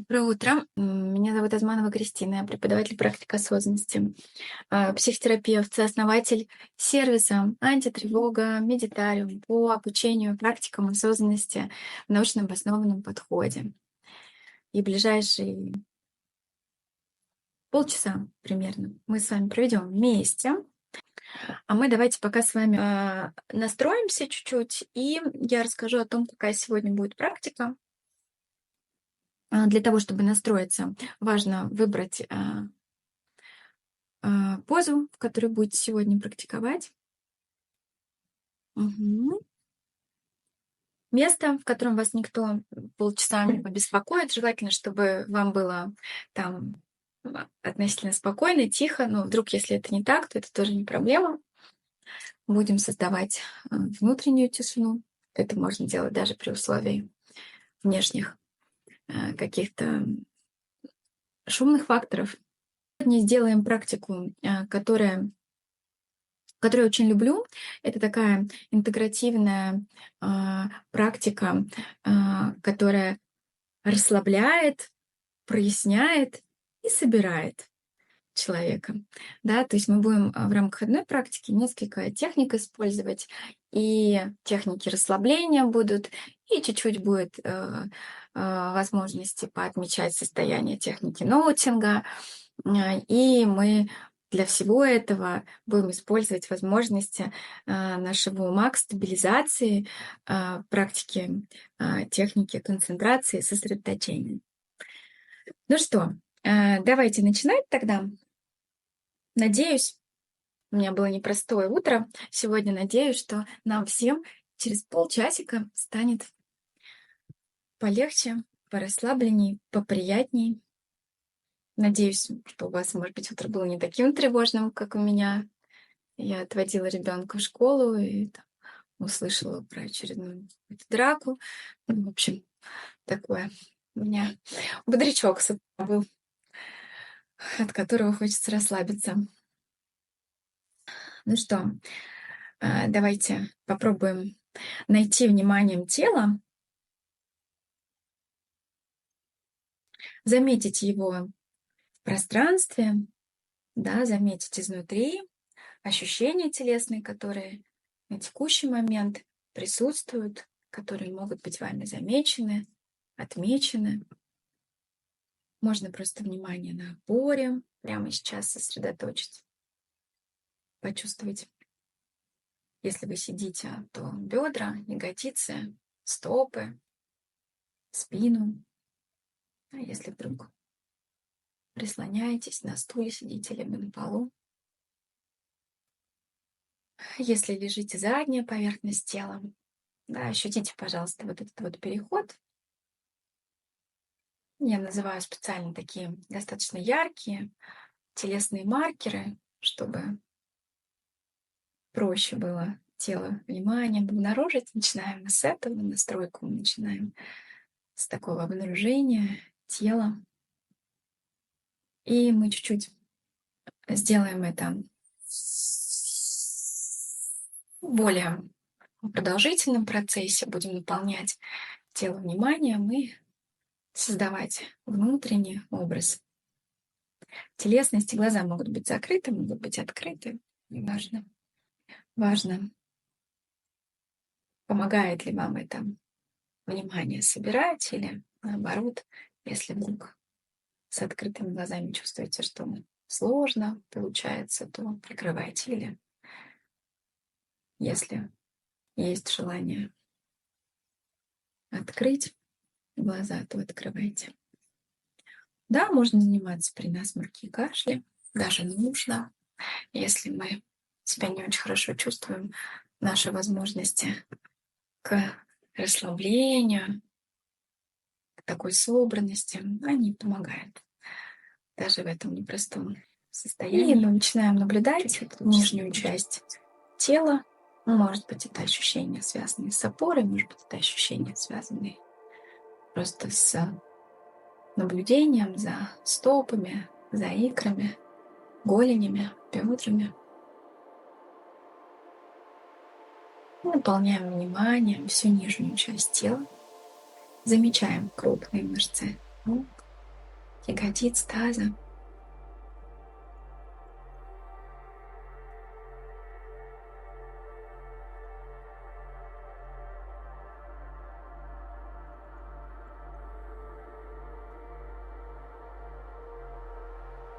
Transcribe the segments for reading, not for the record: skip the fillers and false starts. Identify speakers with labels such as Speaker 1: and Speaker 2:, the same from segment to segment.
Speaker 1: Доброе утро. Меня зовут Азманова Кристина, я преподаватель практики осознанности, психотерапевт, сооснователь сервиса «Антитревога», «Медитариум» по обучению практикам осознанности в научно обоснованном подходе. И ближайшие полчаса примерно мы с вами проведем вместе. А мы давайте пока с вами настроимся чуть-чуть, и я расскажу о том, какая сегодня будет практика. Для того, чтобы настроиться, важно выбрать позу, в которой будете сегодня практиковать. Мгм. Место, в котором вас никто полчаса не побеспокоит. Желательно, чтобы вам было там относительно спокойно, тихо. Но вдруг, если это не так, то это тоже не проблема. Будем создавать внутреннюю тишину. Это можно делать даже при условии внешних каких-то шумных факторов. Сегодня сделаем практику, которую я очень люблю. Это такая интегративная практика, которая расслабляет, проясняет и собирает человека. Да, то есть мы будем в рамках одной практики несколько техник использовать, и техники расслабления будут, и чуть-чуть будет возможности поотмечать состояние техники ноутинга, и мы для всего этого будем использовать возможности нашего ума к стабилизации, практики, техники концентрации, сосредоточения. Ну что, давайте начинать тогда. Надеюсь, у меня было непростое утро. Сегодня надеюсь, что нам всем через полчасика станет полегче, порасслабленней, поприятней. Надеюсь, что у вас, может быть, утро было не таким тревожным, как у меня. Я отводила ребенка в школу и там услышала про очередную какую-то драку. Ну, в общем, такое у меня бодрячок с утра был, от которого хочется расслабиться. Ну что, давайте попробуем найти вниманием тело, заметить его в пространстве, да, заметить изнутри ощущения телесные, которые на текущий момент присутствуют, которые могут быть вами замечены, отмечены. Можно просто внимание на опоре прямо сейчас сосредоточить, почувствовать. Если вы сидите, то бедра, ягодицы, стопы, спину. А если вдруг прислоняетесь на стуле, сидите либо на полу. Если лежите, задняя поверхность тела, да, ощутите, пожалуйста, вот этот вот переход. Я называю специально такие достаточно яркие телесные маркеры, чтобы проще было тело вниманием обнаружить. Начинаем мы с этого, настройку мы начинаем с такого обнаружения тела. И мы чуть-чуть сделаем это в более продолжительном процессе, будем наполнять тело вниманием и создавать внутренний образ телесности. Глаза могут быть закрыты, могут быть открыты. Неважно. Важно, помогает ли вам это внимание собирать или наоборот, если вдруг с открытыми глазами чувствуете, что сложно получается, то прикрывайте. Или если есть желание открыть глаза, то открывайте. Да, можно заниматься при насморке и кашле, даже нужно, если мы себя не очень хорошо чувствуем, наши возможности к расслаблению, к такой собранности, они помогают даже в этом непростом состоянии. И мы начинаем наблюдать нижнюю часть тела. Может быть, это ощущения, связанные с опорой, может быть, это ощущения, связанные просто с наблюдением за стопами, за икрами, голенями, бедрами. Наполняем вниманием всю нижнюю часть тела. Замечаем крупные мышцы ног, ягодиц, таза.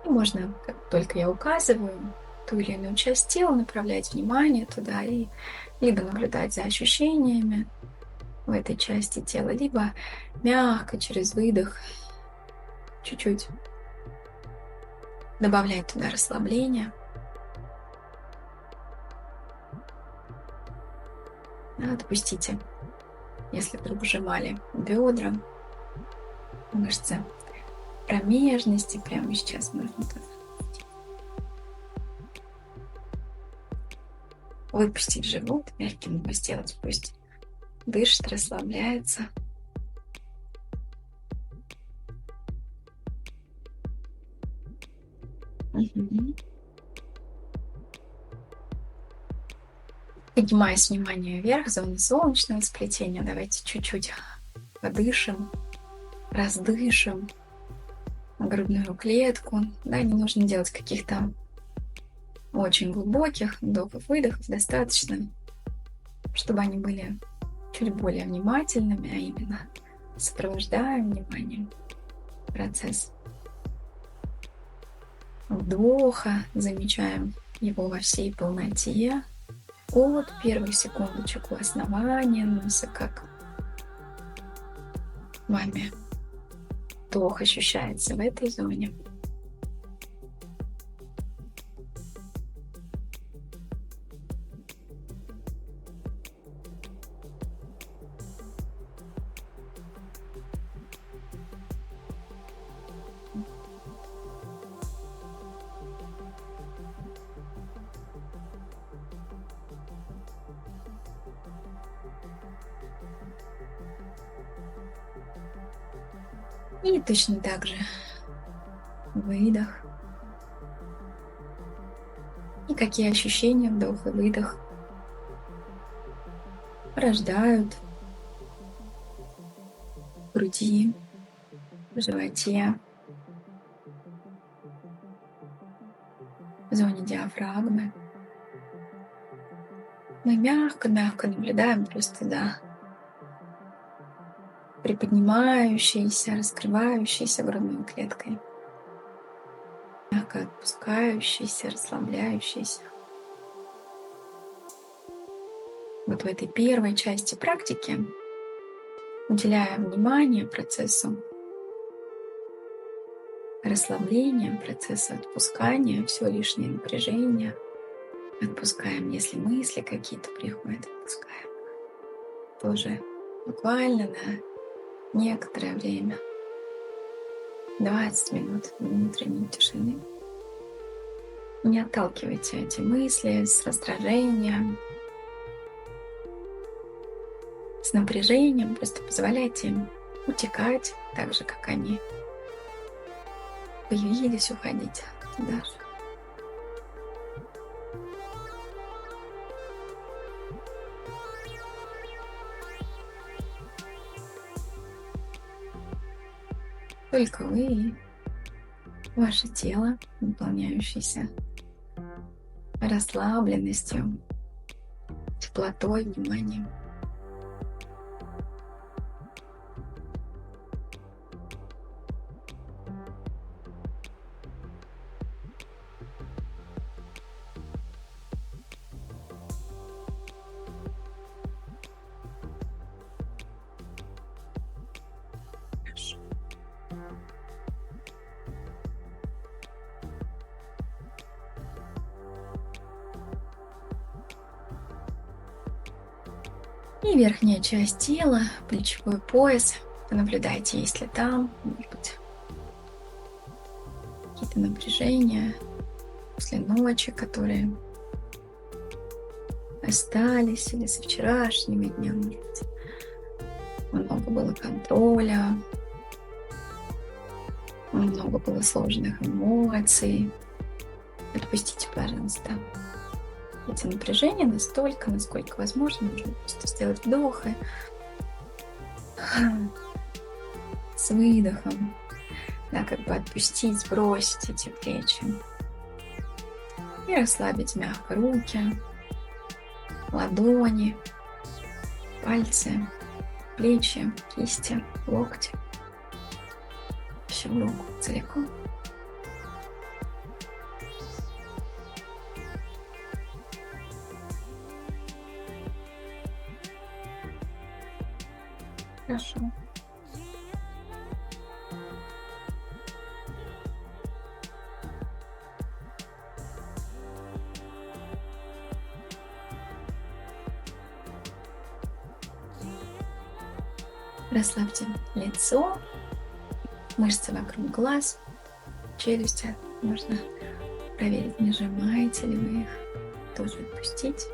Speaker 1: И можно, как только я указываю, ту или иную часть тела, направлять внимание туда и либо наблюдать за ощущениями в этой части тела, либо мягко через выдох чуть-чуть добавлять туда расслабление. Да, отпустите, если вдруг сжимали бедра, мышцы промежности, прямо сейчас можно тоже выпустить живот, мягким его сделать, пусть дышит, расслабляется. Мгм. Поднимаясь внимание вверх, в зону солнечного сплетения, давайте чуть-чуть подышим, раздышим грудную клетку. Да, не нужно делать каких-то очень глубоких вдохов-выдохов, достаточно, чтобы они были чуть более внимательными, а именно сопровождаем вниманием процесс вдоха, замечаем его во всей полноте, от первых секундочек у основания носа, как вами вдох ощущается в этой зоне. И точно так же выдох. И какие ощущения вдох и выдох рождают в груди, в животе, в зоне диафрагмы. Мы мягко-мягко наблюдаем просто за приподнимающейся, раскрывающейся грудной клеткой, мягко отпускающейся, расслабляющейся. Вот в этой первой части практики, уделяя внимание процессу расслабления, процессу отпускания, все лишнее напряжение отпускаем, если мысли какие-то приходят, отпускаем. Тоже буквально на некоторое время, 20 минут внутренней тишины. Не отталкивайте эти мысли с раздражением, с напряжением, просто позволяйте им утекать так же, как они появились, уходить туда же. Только вы и ваше тело, наполняющееся расслабленностью, теплотой, вниманием. Хорошо. И верхняя часть тела, плечевой пояс. Понаблюдайте, есть ли там, может быть, какие-то напряжения после ночи, которые остались, или со вчерашнего дня, может быть, много было контроля, много было сложных эмоций. Отпустите, пожалуйста, эти напряжения настолько, насколько возможно. Можно просто сделать вдохы с выдохом, да, как бы отпустить, сбросить эти плечи и расслабить мягко руки, ладони, пальцы, плечи, кисти, локти, всю руку целиком. Хорошо. Расслабьте лицо, мышцы вокруг глаз, челюсти. Можно проверить, не сжимаете ли вы их. Тоже отпустить.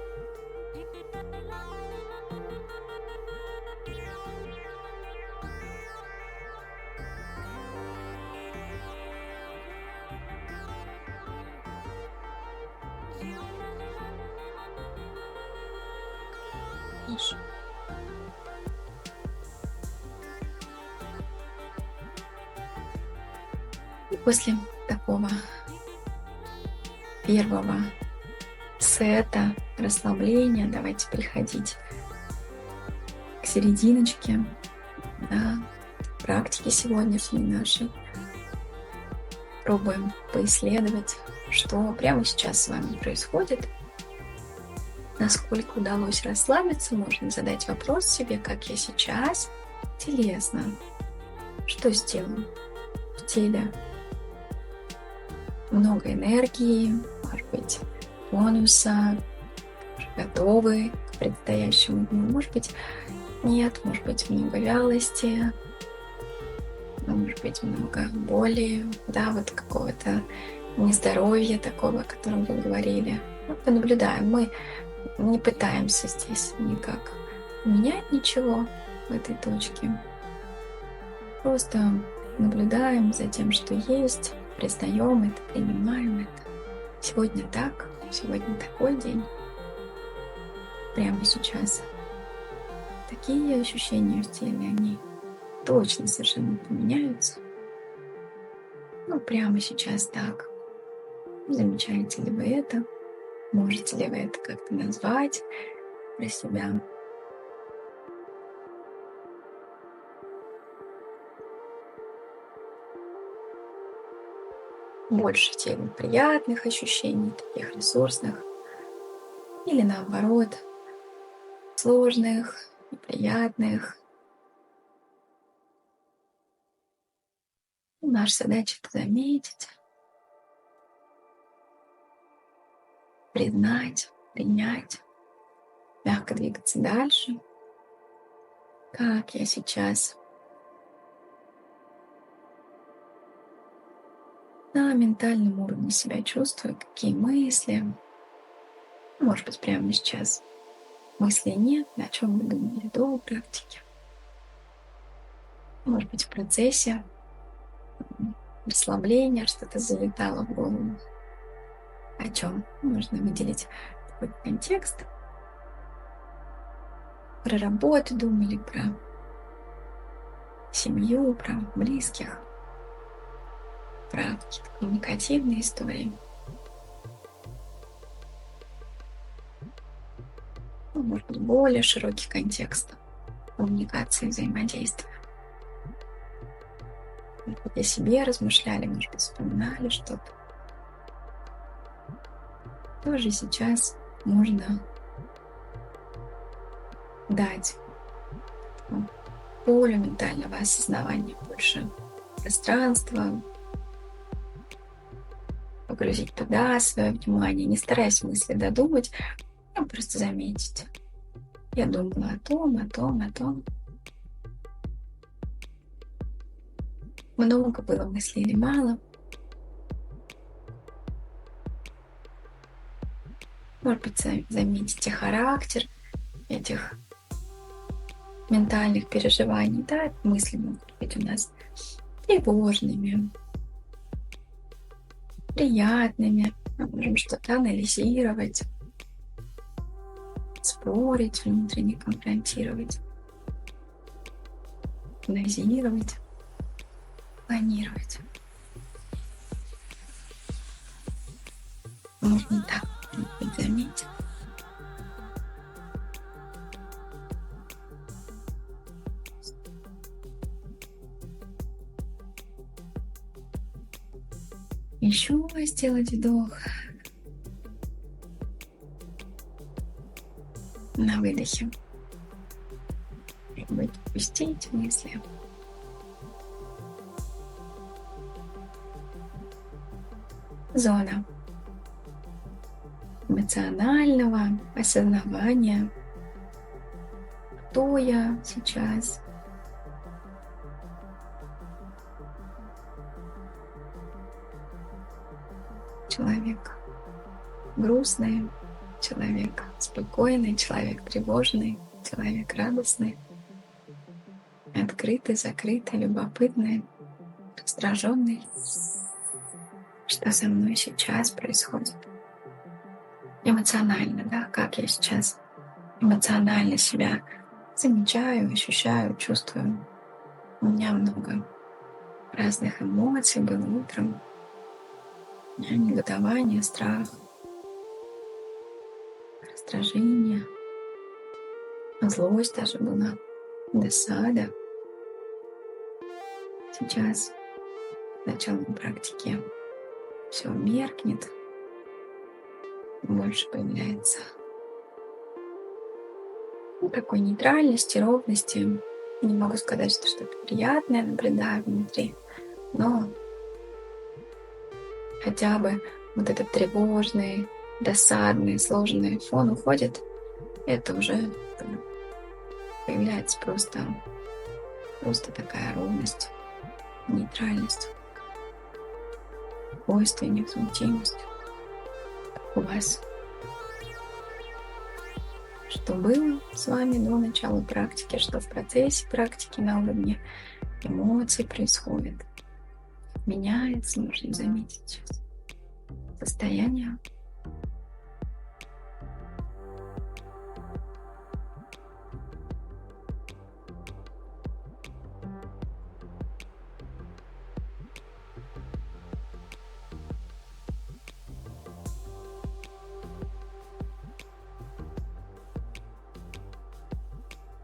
Speaker 1: Хорошо. И после такого первого сета расслабления давайте переходить к серединочке, да, практики сегодняшней нашей. Пробуем поисследовать, что прямо сейчас с вами происходит, насколько удалось расслабиться. Можно задать вопрос себе, как я сейчас телесно, что с телом, в теле много энергии, может быть, тонуса, готовы к предстоящему дню. Может быть, нет, может быть, много вялости, может быть, много боли, да, вот какого-то нездоровья такого, о котором вы говорили. Мы понаблюдаем, мы не пытаемся здесь никак менять ничего в этой точке. Просто наблюдаем за тем, что есть, признаем это, принимаем это. Сегодня так, сегодня такой день. Прямо сейчас. Такие ощущения в теле, они точно совершенно поменяются. Ну, прямо сейчас так. Замечаете ли вы это? Можете ли вы это как-то назвать про себя? Больше в теле приятных ощущений, таких ресурсных, или наоборот, сложных, неприятных. Наша задача это заметить, признать, принять, мягко двигаться дальше. Как я сейчас на ментальном уровне себя чувствую, какие мысли. Может быть, прямо сейчас мыслей нет, о чем вы думали до практики. Может быть, в процессе расслабления что-то залетало в голову. О чем можно выделить какой-то контекст. Про работу думали, про семью, про близких, про какие-то коммуникативные истории. Ну, может быть, более широкий контекст коммуникации, взаимодействия. Может быть, о себе размышляли, может быть, вспоминали что-то. Тоже сейчас можно дать полю ментального осознавания больше пространства, погрузить туда свое внимание, не стараясь мысли додумать, а просто заметить. Я думала о том, о том, о том. Много было мыслей или мало. Может быть, заметите характер этих ментальных переживаний, да, мысли могут быть у нас тревожными, приятными. Мы можем что-то анализировать, спорить, внутренне конфронтировать, прогнозировать. планировать. Можно так чуть-чуть заметить. Еще сделать вдох. На выдохе. Пробуйте отпустить мысли. Зона эмоционального осознавания, кто я сейчас. Человек грустный, человек спокойный, человек тревожный, человек радостный, открытый, закрытый, любопытный, раздраженный. Что со мной сейчас происходит? Эмоционально, да, как я сейчас эмоционально себя замечаю, ощущаю, чувствую. У меня много разных эмоций было утром. У меня негодование, страх, раздражение, злость даже была, досада. Сейчас, с началом практики, все меркнет, больше появляется такой нейтральности, ровности. Не могу сказать, что что-то приятное наблюдаю внутри, но хотя бы вот этот тревожный, досадный, сложный фон уходит, это уже появляется просто такая ровность, нейтральность, спокойствие, невозмутимость. У вас что было с вами до начала практики, что в процессе практики на уровне эмоций происходит, меняется, можно заметить сейчас состояние.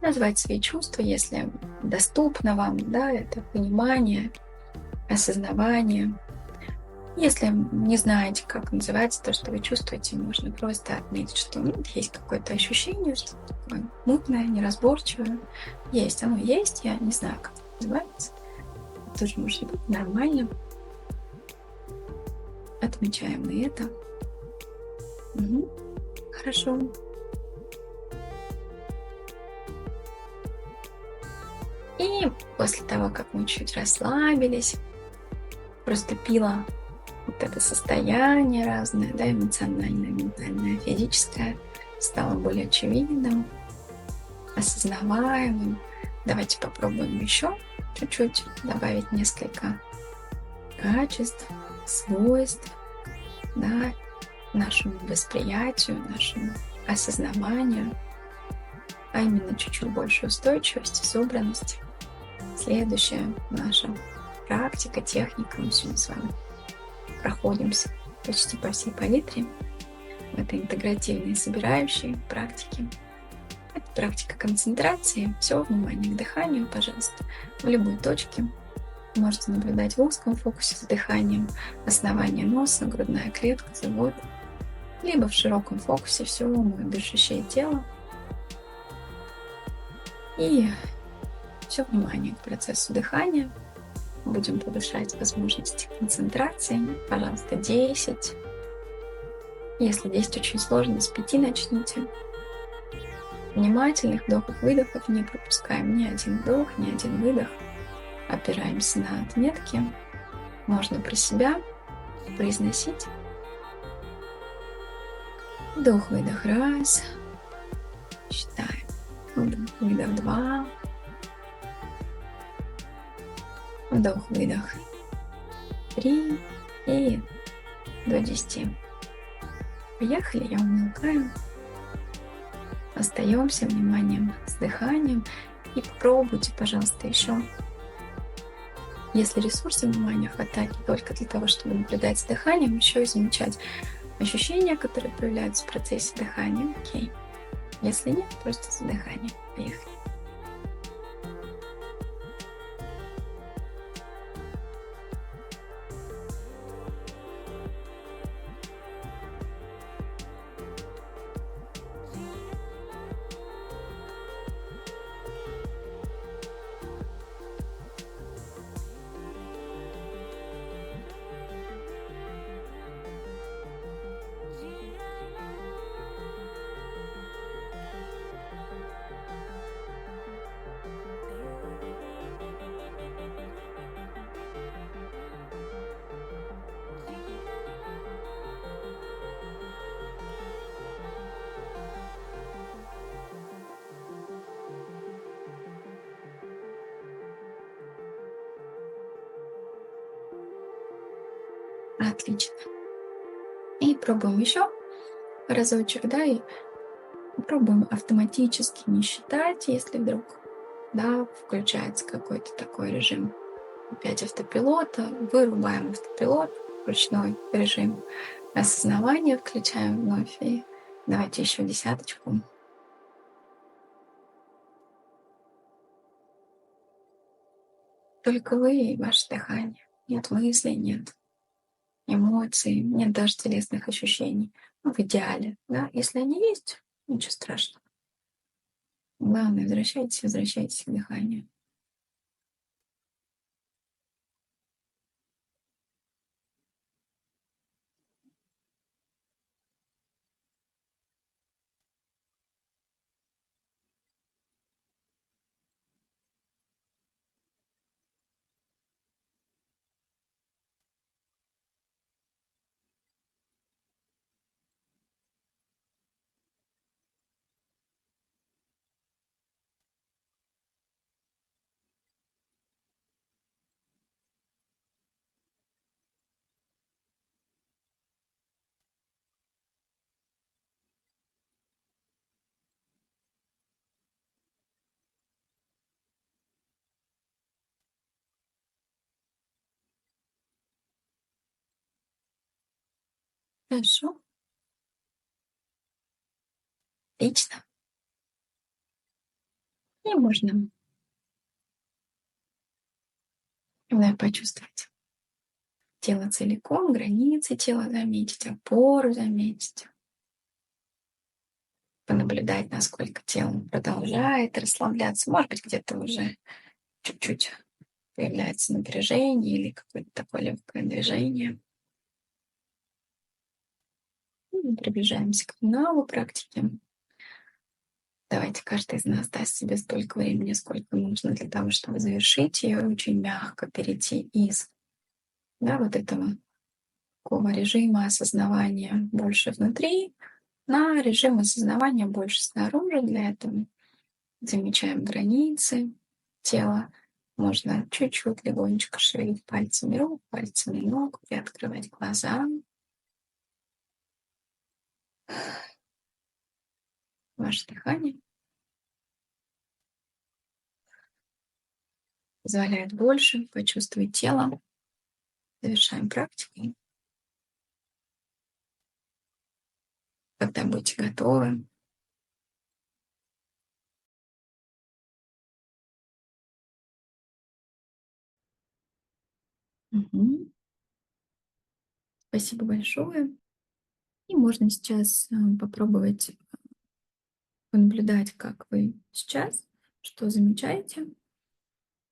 Speaker 1: Назвать свои чувства, если доступно вам, да, это понимание, осознавание. Если не знаете, как называется то, что вы чувствуете, можно просто отметить, что есть какое-то ощущение, что такое мутное, неразборчивое. Есть, оно есть, я не знаю, как это называется. Это тоже может быть нормально. Отмечаем и это. Угу. Хорошо. И после того, как мы чуть расслабились, проступило вот это состояние разное, да, эмоциональное, ментальное, физическое, стало более очевидным, осознаваемым. Давайте попробуем еще чуть-чуть добавить несколько качеств, свойств, да, нашему восприятию, нашему осознаванию, а именно чуть-чуть больше устойчивости, собранности. Следующая наша практика, техника. Мы сегодня с вами проходимся почти по всей палитре в этой интегративной собирающей практике. Это практика концентрации. Все, внимание к дыханию, пожалуйста, в любой точке. Можете наблюдать в узком фокусе с дыханием, основание носа, грудная клетка, живот, либо в широком фокусе все мое дышащее тело. И все внимание к процессу дыхания. Будем повышать возможности концентрации. Пожалуйста, 10. Если 10 очень сложно, с 5 начните. Внимательных вдохов-выдохов не пропускаем ни один вдох, ни один выдох. Опираемся на отметки. Можно про себя произносить. Вдох-выдох 1. Считаем. Вдох-выдох 2. Вдох-выдох 3 и до 10. Поехали, я умолкаю. Остаемся вниманием с дыханием и попробуйте, пожалуйста, еще Если ресурса внимания хватает не только для того, чтобы наблюдать за дыханием, еще и замечать ощущения, которые появляются в процессе дыхания. Окей. Если нет, просто за дыханием. Поехали. Отлично. И пробуем еще разочек, да, и пробуем автоматически не считать, если вдруг, да, включается какой-то такой режим. Опять автопилота, вырубаем автопилот, ручной режим осознавания включаем вновь. И давайте еще десяточку. Только вы и ваше дыхание. Нет мыслей, нет эмоций, нет даже телесных ощущений. Ну, в идеале, да. Если они есть, ничего страшного. Главное, возвращайтесь к дыханию. Хорошо, отлично. И можно почувствовать тело целиком, границы тела заметить, опору заметить, понаблюдать, насколько тело продолжает расслабляться. Может быть, где-то уже чуть-чуть появляется напряжение или какое-то такое легкое движение. И мы приближаемся к финалу практики. Давайте каждый из нас даст себе столько времени, сколько нужно для того, чтобы завершить ее, очень мягко перейти из, да, вот этого такого режима осознавания больше внутри на режим осознавания больше снаружи. Для этого замечаем границы тела. Можно чуть-чуть легонечко шевелить пальцами рук, пальцами ног, приоткрывать глаза. Ваше дыхание позволяет больше почувствовать тело. Завершаем практику. Когда будете готовы, мгм. Спасибо большое. И можно сейчас попробовать понаблюдать, как вы сейчас, что замечаете,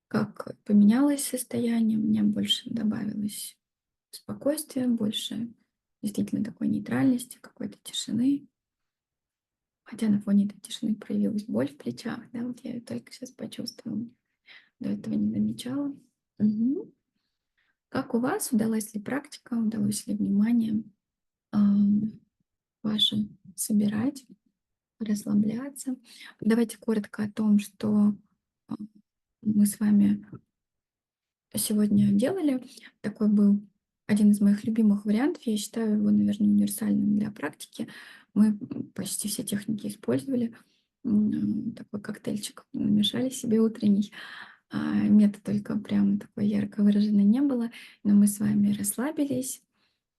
Speaker 1: как поменялось состояние. У меня больше добавилось спокойствия, больше действительно такой нейтральности, какой-то тишины. Хотя на фоне этой тишины проявилась боль в плечах, да, вот я ее только сейчас почувствовала, до этого не замечала. Мгм. Как у вас? Удалась ли практика? Удалось ли внимание ваше собирать, расслабляться? Давайте коротко о том, что а, мы с вами сегодня делали. Такой был один из моих любимых вариантов. Я считаю его, наверное, универсальным для практики. Мы почти все техники использовали. Такой коктейльчик намешали себе утренний. Метод только прям такой ярко выраженный не было, но мы с вами расслабились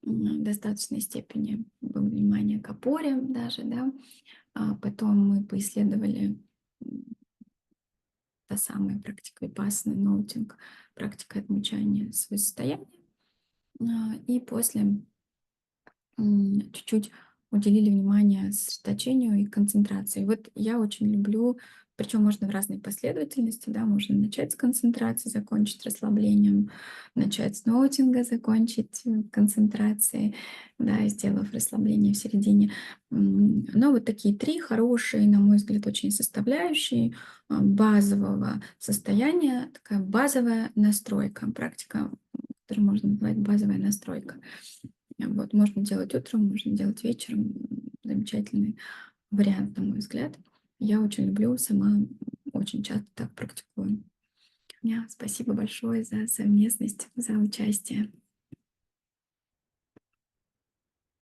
Speaker 1: в достаточной степени. Было внимание к опоре даже, да. Потом мы поисследовали та самая практика випассаны, ноутинг, практика отмечания своего состояния. И после чуть-чуть уделили внимание сосредоточению и концентрации. Вот я очень люблю, причем можно в разной последовательности, да, можно начать с концентрации, закончить расслаблением, начать с ноутинга, закончить концентрацией, да, сделав расслабление в середине. Но вот такие три хорошие, на мой взгляд, очень составляющие базового состояния, такая базовая настройка, практика, которую можно назвать базовая настройка. Вот, можно делать утром, можно делать вечером. Замечательный вариант, на мой взгляд. Я очень люблю, сама очень часто так практикую. Спасибо большое за совместность, за участие.